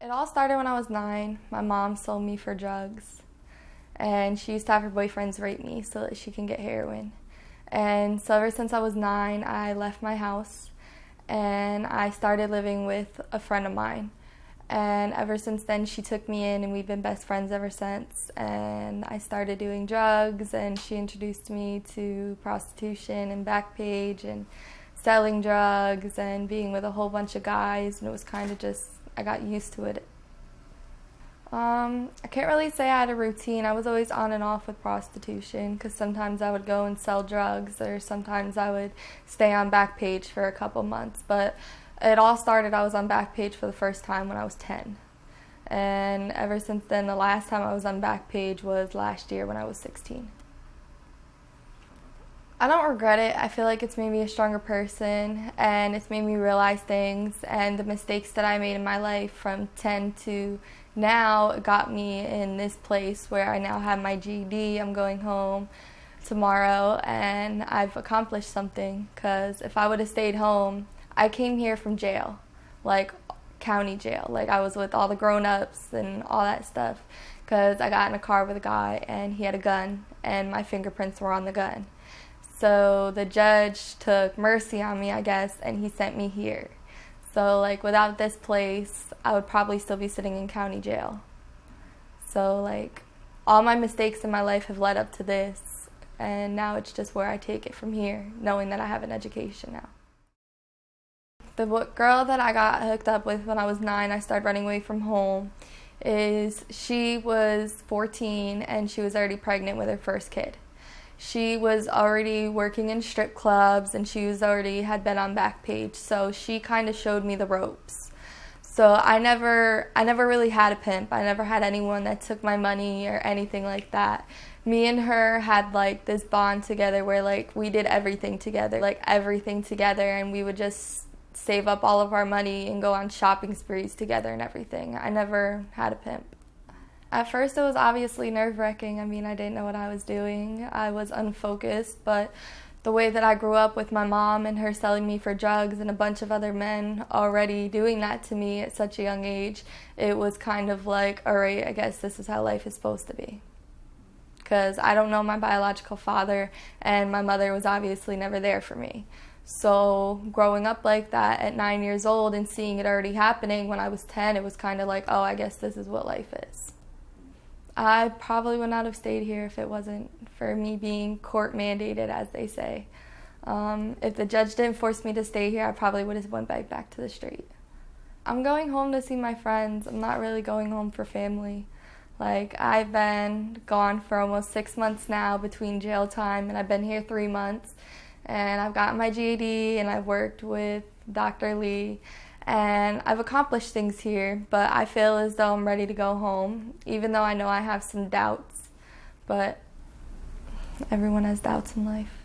It all started when I was 9. My mom sold me for drugs, and she used to have her boyfriends rape me so that she can get heroin. And so ever since I was 9, I left my house, and I started living with a friend of mine. And ever since then, she took me in, and we've been best friends ever since. And I started doing drugs, and she introduced me to prostitution and Backpage and selling drugs and being with a whole bunch of guys, and it was kind of just, I got used to it. I can't really say I had a routine. I was always on and off with prostitution because sometimes I would go and sell drugs or sometimes I would stay on Backpage for a couple months. But it all started, I was on Backpage for the first time when I was 10. And ever since then, the last time I was on Backpage was last year when I was 16. I don't regret it. I feel like it's made me a stronger person, and it's made me realize things, and the mistakes that I made in my life from 10 to now got me in this place where I now have my GED. I'm going home tomorrow, and I've accomplished something, because if I would have stayed home, I came here from jail, like county jail. Like I was with all the grown-ups and all that stuff, because I got in a car with a guy, and he had a gun, and my fingerprints were on the gun. So the judge took mercy on me, I guess, and he sent me here. So like without this place, I would probably still be sitting in county jail. So like all my mistakes in my life have led up to this, and now it's just where I take it from here, knowing that I have an education now. The girl that I got hooked up with when I was 9, I started running away from home, she was 14 and she was already pregnant with her first kid. She was already working in strip clubs, and she had been on Backpage, so she kind of showed me the ropes. So I never really had a pimp. I never had anyone that took my money or anything like that. Me and her had like this bond together where like we did everything together, and we would just save up all of our money and go on shopping sprees together and everything. I never had a pimp. At first, it was obviously nerve-wracking. I mean, I didn't know what I was doing. I was unfocused, but the way that I grew up with my mom and her selling me for drugs and a bunch of other men already doing that to me at such a young age, it was kind of like, all right, I guess this is how life is supposed to be. Because I don't know my biological father, and my mother was obviously never there for me. So growing up like that at 9 years old and seeing it already happening when I was 10, it was kind of like, oh, I guess this is what life is. I probably would not have stayed here if it wasn't for me being court mandated, as they say. If the judge didn't force me to stay here, I probably would have went back to the street. I'm going home to see my friends. I'm not really going home for family. Like, I've been gone for almost 6 months now between jail time, and I've been here 3 months. And I've gotten my GED, and I've worked with Dr. Lee. And I've accomplished things here, but I feel as though I'm ready to go home, even though I know I have some doubts. But everyone has doubts in life.